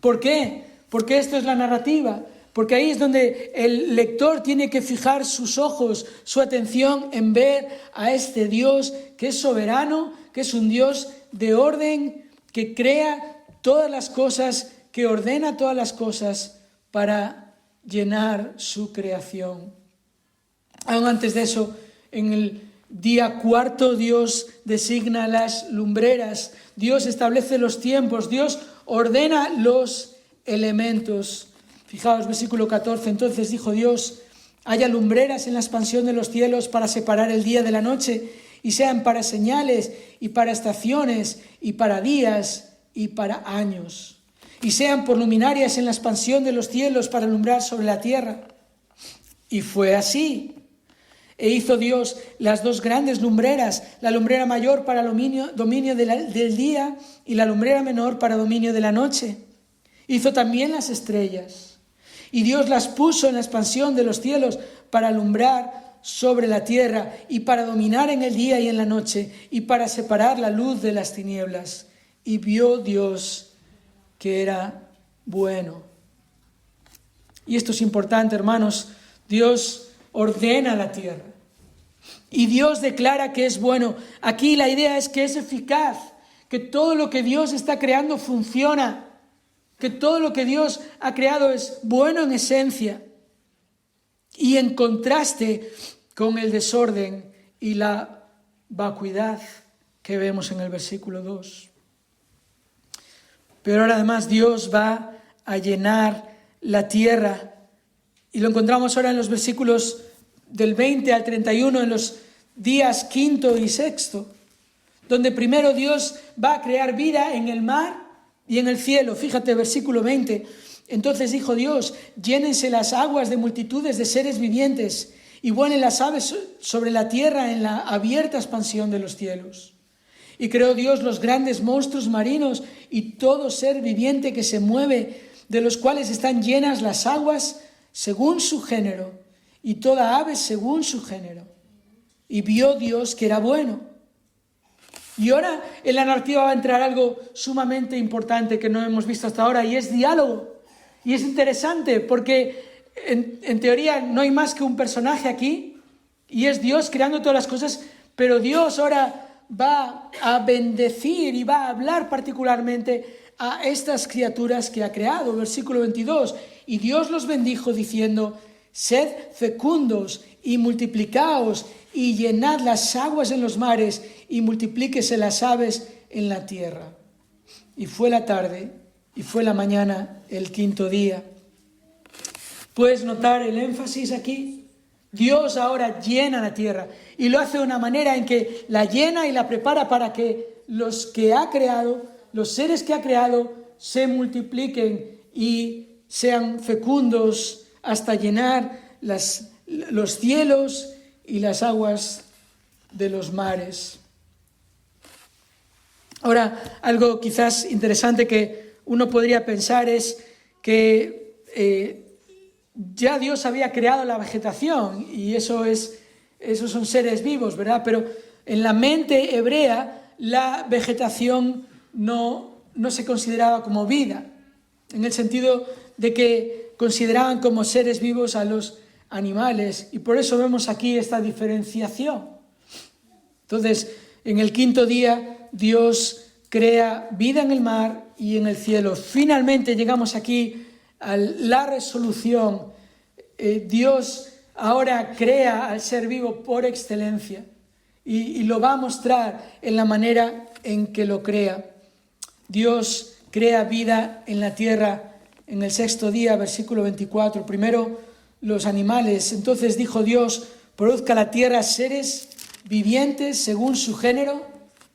¿Por qué? Porque esto es la narrativa, porque ahí es donde el lector tiene que fijar sus ojos, su atención en ver a este Dios que es soberano, que es un Dios de orden, que crea todas las cosas, que ordena todas las cosas para llenar su creación. Aún antes de eso, en el día cuarto, Dios designa las lumbreras, Dios establece los tiempos, Dios ordena los elementos. Fijaos, versículo 14, entonces dijo Dios: haya lumbreras en la expansión de los cielos para separar el día de la noche, y sean para señales, y para estaciones, y para días, y para años. Y sean por luminarias en la expansión de los cielos para alumbrar sobre la tierra. Y fue así. E hizo Dios las dos grandes lumbreras, la lumbrera mayor para dominio del día, y la lumbrera menor para dominio de la noche. Hizo también las estrellas. Y Dios las puso en la expansión de los cielos para alumbrar sobre la tierra, y para dominar en el día y en la noche, y para separar la luz de las tinieblas. Y vio Dios que era bueno. Y esto es importante, hermanos. Dios ordena la tierra y Dios declara que es bueno. Aquí la idea es que es eficaz, que todo lo que Dios está creando funciona, que todo lo que Dios ha creado es bueno en esencia, y en contraste con el desorden y la vacuidad que vemos en el versículo 2. Pero ahora además Dios va a llenar la tierra, y lo encontramos ahora en los versículos del 20 al 31, en los días quinto y sexto, donde primero Dios va a crear vida en el mar y en el cielo. Fíjate, versículo 20. Entonces dijo Dios: llénense las aguas de multitudes de seres vivientes, y vuelen las aves sobre la tierra en la abierta expansión de los cielos. Y creó Dios los grandes monstruos marinos y todo ser viviente que se mueve, de los cuales están llenas las aguas según su género, y toda ave según su género. Y vio Dios que era bueno. Y ahora en la narrativa va a entrar algo sumamente importante que no hemos visto hasta ahora, y es diálogo. Y es interesante porque en teoría no hay más que un personaje aquí, y es Dios creando todas las cosas, pero Dios ahora va a bendecir y va a hablar particularmente a estas criaturas que ha creado. Versículo 22, y Dios los bendijo diciendo: sed fecundos y multiplicaos, y llenad las aguas en los mares, y multiplíquese las aves en la tierra. Y fue la tarde y fue la mañana, el quinto día. ¿Puedes notar el énfasis aquí? Dios ahora llena la tierra, y lo hace de una manera en que la llena y la prepara para que los que ha creado, los seres que ha creado, se multipliquen y sean fecundos hasta llenar los cielos y las aguas de los mares. Ahora, algo quizás interesante que uno podría pensar es que ya Dios había creado la vegetación, y esos son seres vivos, ¿verdad? Pero en la mente hebrea la vegetación no se consideraba como vida, en el sentido de que consideraban como seres vivos a los animales, y por eso vemos aquí esta diferenciación. Entonces, en el quinto día, Dios crea vida en el mar y en el cielo. Finalmente llegamos aquí a la resolución. Dios ahora crea al ser vivo por excelencia y lo va a mostrar en la manera en que lo crea. Dios crea vida en la tierra en el sexto día, versículo 24. Primero los animales. Entonces dijo Dios: produzca la tierra seres vivientes según su género,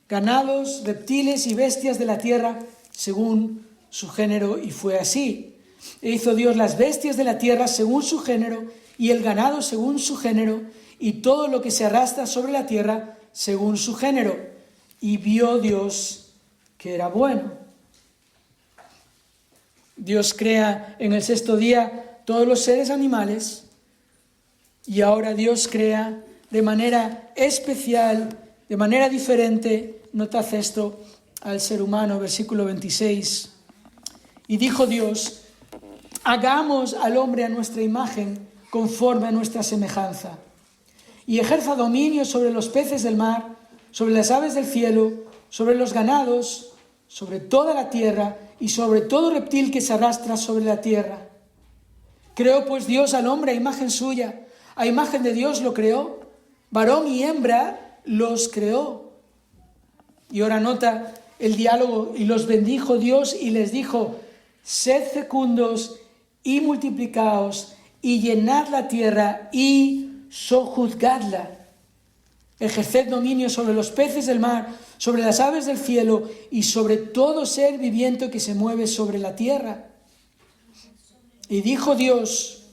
ganados, reptiles y bestias de la tierra según su género. Y fue así. E hizo Dios las bestias de la tierra según su género, y el ganado según su género, y todo lo que se arrastra sobre la tierra según su género. Y vio Dios que era bueno. Dios crea en el sexto día todos los seres animales, y ahora Dios crea de manera especial, de manera diferente, notad esto, al ser humano, versículo 26. Y dijo Dios: hagamos al hombre a nuestra imagen, conforme a nuestra semejanza, y ejerza dominio sobre los peces del mar, sobre las aves del cielo, sobre los ganados, sobre toda la tierra y sobre todo reptil que se arrastra sobre la tierra. Creó pues Dios al hombre a imagen suya, a imagen de Dios lo creó, varón y hembra los creó. Y ahora nota el diálogo: y los bendijo Dios y les dijo: sed fecundos y multiplicaos y llenad la tierra y sojuzgadla. Ejerced dominio sobre los peces del mar, sobre las aves del cielo y sobre todo ser viviente que se mueve sobre la tierra. Y dijo Dios: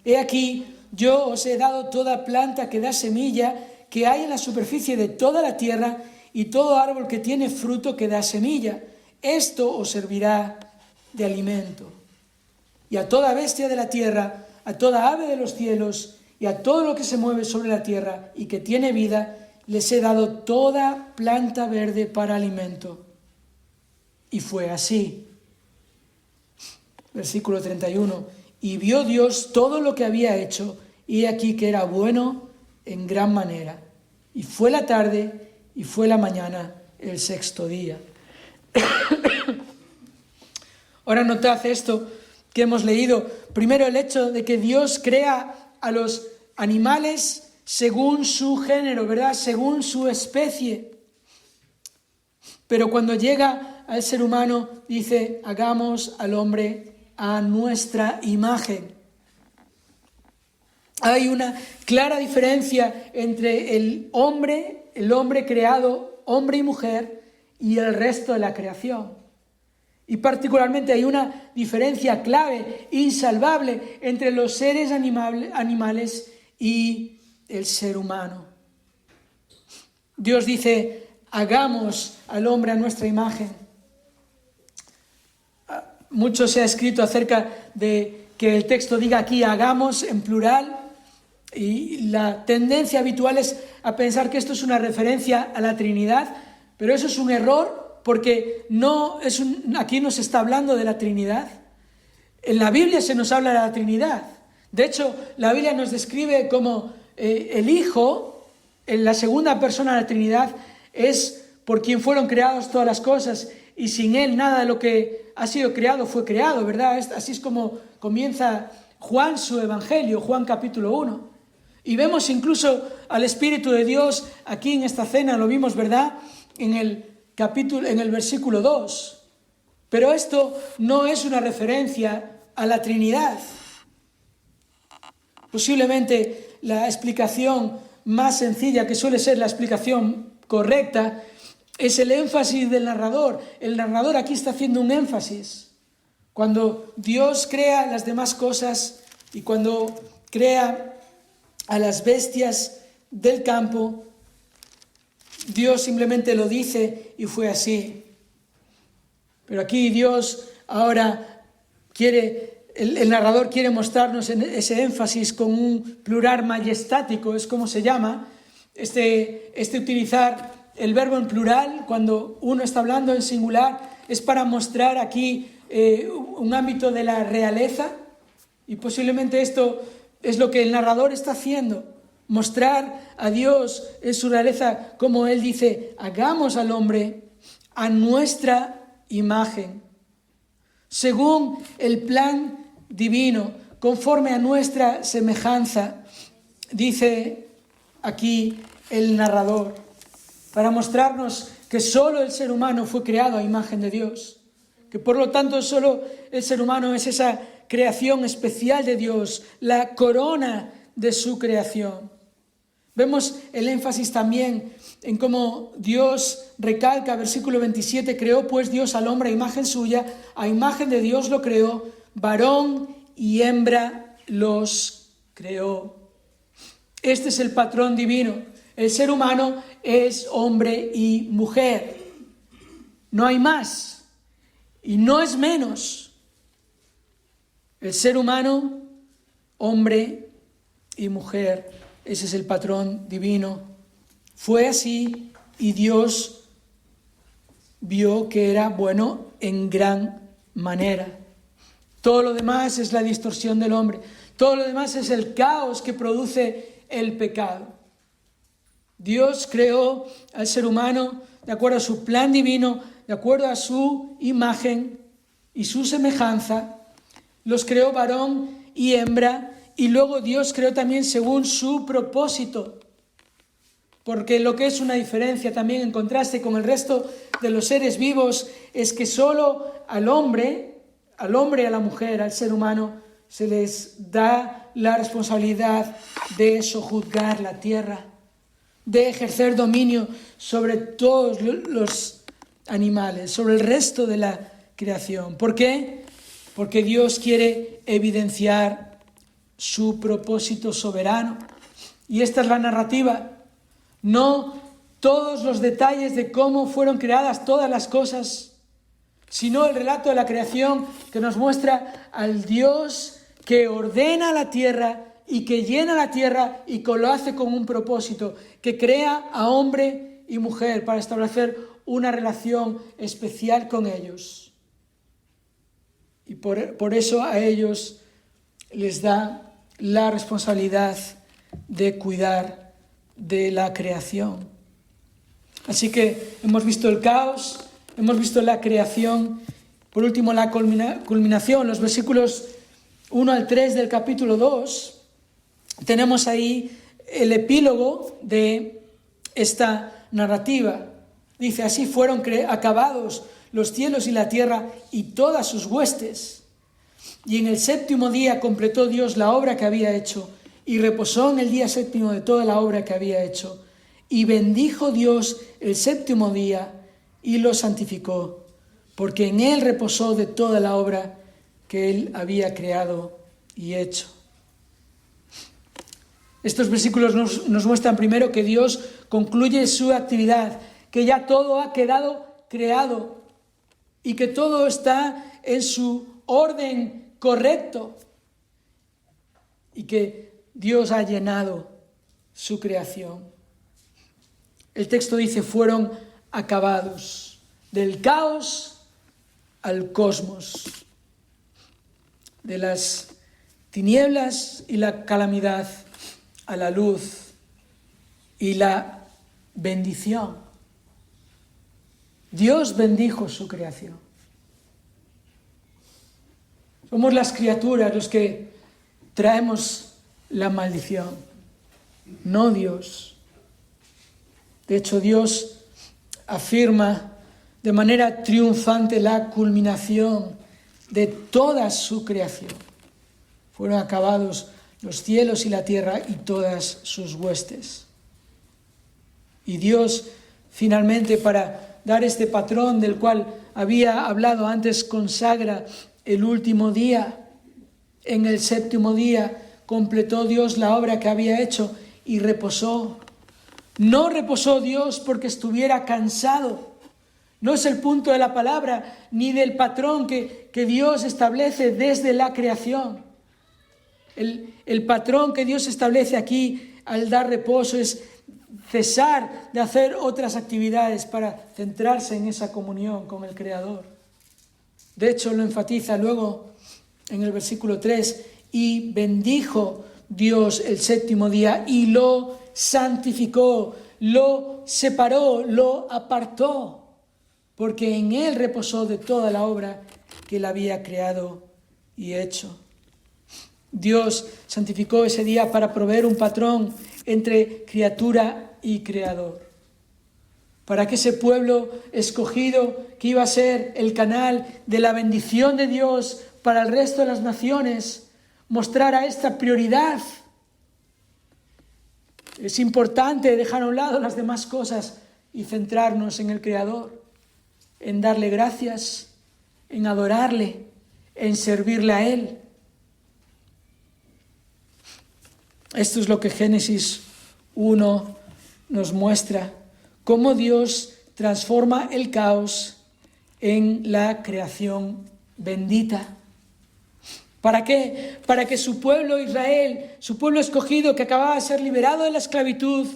he aquí, yo os he dado toda planta que da semilla que hay en la superficie de toda la tierra, y todo árbol que tiene fruto que da semilla. Esto os servirá de alimento. Y a toda bestia de la tierra, a toda ave de los cielos y a todo lo que se mueve sobre la tierra y que tiene vida, les he dado toda planta verde para alimento. Y fue así. Versículo 31. Y vio Dios todo lo que había hecho, y he aquí que era bueno en gran manera. Y fue la tarde y fue la mañana, el sexto día. Ahora notad esto que hemos leído. Primero, el hecho de que Dios crea a los animales según su género, ¿verdad? Según su especie. Pero cuando llega al ser humano, dice: hagamos al hombre a nuestra imagen. Hay una clara diferencia entre el hombre creado, hombre y mujer, y el resto de la creación. Y particularmente hay una diferencia clave, insalvable, entre los seres animales y el ser humano. Dios dice: hagamos al hombre a nuestra imagen. Mucho se ha escrito acerca de que el texto diga aquí hagamos en plural, y la tendencia habitual es a pensar que esto es una referencia a la Trinidad, pero eso es un error, porque aquí no se está hablando de la Trinidad. En la Biblia se nos habla de la Trinidad. De hecho, la Biblia nos describe como el Hijo, en la segunda persona de la Trinidad, es por quien fueron creadas todas las cosas, y sin Él nada de lo que ha sido creado fue creado, ¿verdad? Así es como comienza Juan su Evangelio, Juan capítulo 1. Y vemos incluso al Espíritu de Dios aquí en esta cena, lo vimos, ¿verdad? En el versículo 2. Pero esto no es una referencia a la Trinidad. Posiblemente la explicación más sencilla, que suele ser la explicación correcta, es el énfasis del narrador. El narrador aquí está haciendo un énfasis. Cuando Dios crea las demás cosas y cuando crea a las bestias del campo, Dios simplemente lo dice y fue así. Pero aquí Dios ahora el narrador quiere mostrarnos ese énfasis con un plural majestático, es como se llama, este utilizar el verbo en plural cuando uno está hablando en singular, es para mostrar aquí un ámbito de la realeza, Y posiblemente esto es lo que el narrador está haciendo, mostrar a Dios en su realeza, como Él dice, hagamos al hombre a nuestra imagen, según el plan divino, conforme a nuestra semejanza, dice aquí el narrador, para mostrarnos que solo el ser humano fue creado a imagen de Dios, que por lo tanto solo el ser humano es esa creación especial de Dios, la corona de su creación. Vemos el énfasis también en cómo Dios recalca, versículo 27, creó pues Dios al hombre a imagen suya, a imagen de Dios lo creó, varón y hembra los creó. Este es el patrón divino. El ser humano es hombre y mujer. No hay más y no es menos. El ser humano, hombre y mujer. Ese es el patrón divino. Fue así y Dios vio que era bueno en gran manera. Todo lo demás es la distorsión del hombre. Todo lo demás es el caos que produce el pecado. Dios creó al ser humano de acuerdo a su plan divino, de acuerdo a su imagen y su semejanza. Los creó varón y hembra. Y luego Dios creó también según su propósito, porque lo que es una diferencia también en contraste con el resto de los seres vivos es que solo al hombre y a la mujer, al ser humano, se les da la responsabilidad de sojuzgar la tierra, de ejercer dominio sobre todos los animales, sobre el resto de la creación. ¿Por qué? Porque Dios quiere evidenciar su propósito soberano. Y esta es la narrativa. No todos los detalles de cómo fueron creadas todas las cosas, sino el relato de la creación que nos muestra al Dios que ordena la tierra y que llena la tierra y que lo hace con un propósito, que crea a hombre y mujer para establecer una relación especial con ellos. Y por eso a ellos les da la responsabilidad de cuidar de la creación. Así que hemos visto el caos, hemos visto la creación, por último la culminación, los versículos 1 al 3 del capítulo 2, tenemos ahí el epílogo de esta narrativa. Dice, así fueron acabados los cielos y la tierra y todas sus huestes. Y en el séptimo día completó Dios la obra que había hecho y reposó en el día séptimo de toda la obra que había hecho. Y bendijo Dios el séptimo día y lo santificó, porque en él reposó de toda la obra que él había creado y hecho. Estos versículos nos muestran primero que Dios concluye su actividad, que ya todo ha quedado creado y que todo está en su orden correcto y que Dios ha llenado su creación. El texto dice, fueron acabados, del caos al cosmos, de las tinieblas y la calamidad a la luz y la bendición. Dios bendijo su creación. Somos las criaturas los que traemos la maldición, no Dios. De hecho, Dios afirma de manera triunfante la culminación de toda su creación. Fueron acabados los cielos y la tierra y todas sus huestes. Y Dios, finalmente, para dar este patrón del cual había hablado antes, consagra el último día. En el séptimo día completó Dios la obra que había hecho y reposó. No reposó Dios porque estuviera cansado. No es el punto de la palabra ni del patrón que Dios establece desde la creación. El patrón que Dios establece aquí al dar reposo es cesar de hacer otras actividades para centrarse en esa comunión con el Creador. De hecho, lo enfatiza luego en el versículo 3, y bendijo Dios el séptimo día y lo santificó, lo separó, lo apartó, porque en él reposó de toda la obra que él había creado y hecho. Dios santificó ese día para proveer un patrón entre criatura y creador, para que ese pueblo escogido, que iba a ser el canal de la bendición de Dios para el resto de las naciones, mostrara esta prioridad. Es importante dejar a un lado las demás cosas y centrarnos en el Creador, en darle gracias, en adorarle, en servirle a Él. Esto es lo que Génesis 1 nos muestra, cómo Dios transforma el caos en la creación bendita. ¿Para qué? Para que su pueblo Israel, su pueblo escogido que acababa de ser liberado de la esclavitud,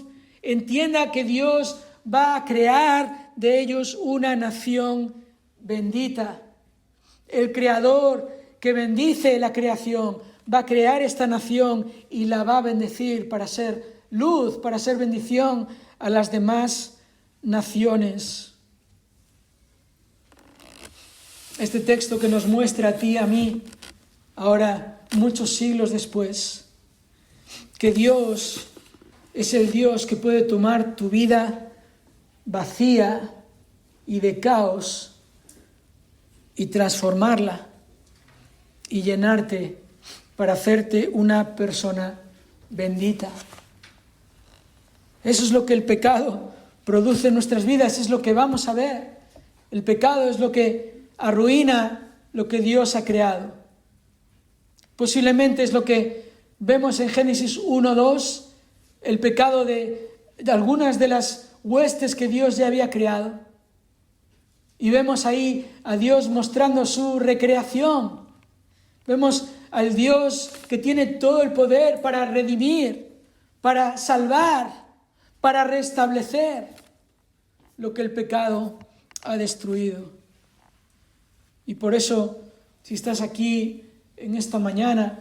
entienda que Dios va a crear de ellos una nación bendita. El Creador que bendice la creación va a crear esta nación y la va a bendecir para ser luz, para ser bendición a las demás naciones. Este texto que nos muestra a ti y a mí, ahora muchos siglos después, que Dios es el Dios que puede tomar tu vida vacía y de caos y transformarla y llenarte para hacerte una persona bendita. Eso es lo que el pecado produce en nuestras vidas, es lo que vamos a ver. El pecado es lo que arruina lo que Dios ha creado. Posiblemente es lo que vemos en Génesis 1:2, el pecado de algunas de las huestes que Dios ya había creado. Y vemos ahí a Dios mostrando su recreación. Vemos al Dios que tiene todo el poder para redimir, para salvar, para restablecer lo que el pecado ha destruido. Y por eso, si estás aquí en esta mañana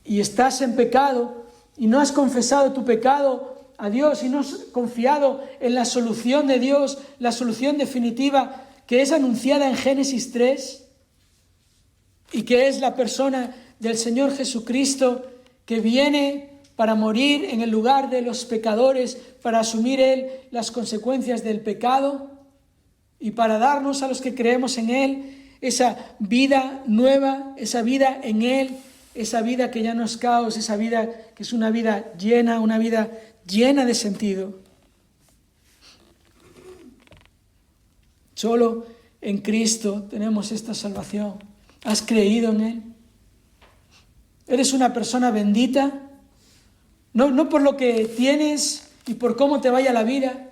y estás en pecado y no has confesado tu pecado a Dios y no has confiado en la solución de Dios, la solución definitiva que es anunciada en Génesis 3 y que es la persona del Señor Jesucristo que viene para morir en el lugar de los pecadores, para asumir Él las consecuencias del pecado y para darnos a los que creemos en Él esa vida nueva, esa vida en Él, esa vida que ya no es caos, esa vida que es una vida llena de sentido. Solo en Cristo tenemos esta salvación. ¿Has creído en Él? ¿Eres una persona bendita? No por lo que tienes y por cómo te vaya la vida,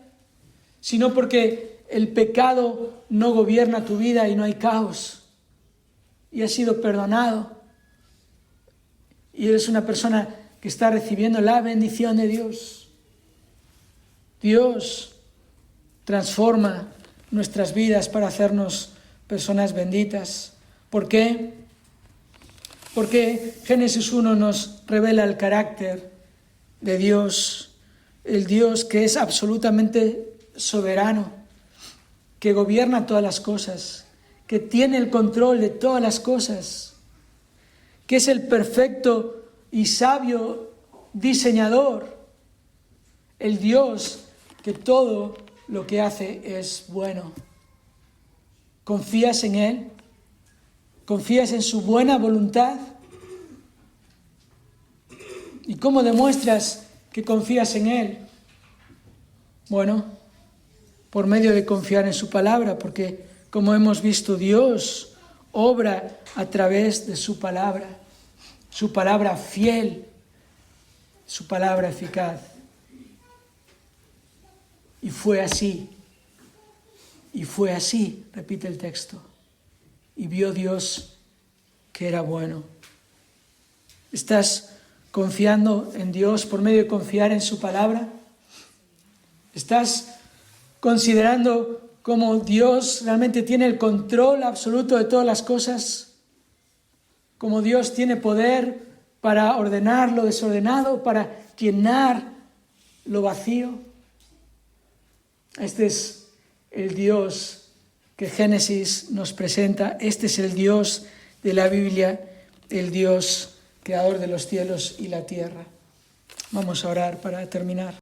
sino porque el pecado no gobierna tu vida y no hay caos. Y has sido perdonado. Y eres una persona que está recibiendo la bendición de Dios. Dios transforma nuestras vidas para hacernos personas benditas. ¿Por qué? Porque Génesis 1 nos revela el carácter de Dios, el Dios que es absolutamente soberano, que gobierna todas las cosas, que tiene el control de todas las cosas, que es el perfecto y sabio diseñador, el Dios que todo lo que hace es bueno. ¿Confías en Él? ¿Confías en su buena voluntad? ¿Y cómo demuestras que confías en Él? Bueno, por medio de confiar en su palabra, porque como hemos visto, Dios obra a través de su palabra fiel, su palabra eficaz. Y fue así, repite el texto, y vio Dios que era bueno. ¿Estás confiando en Dios por medio de confiar en su palabra? ¿Estás considerando cómo Dios realmente tiene el control absoluto de todas las cosas? ¿Cómo Dios tiene poder para ordenar lo desordenado, para llenar lo vacío. Este es el Dios que Génesis nos presenta. Este es el Dios de la Biblia, el Dios creador de los cielos y la tierra. Vamos a orar para terminar.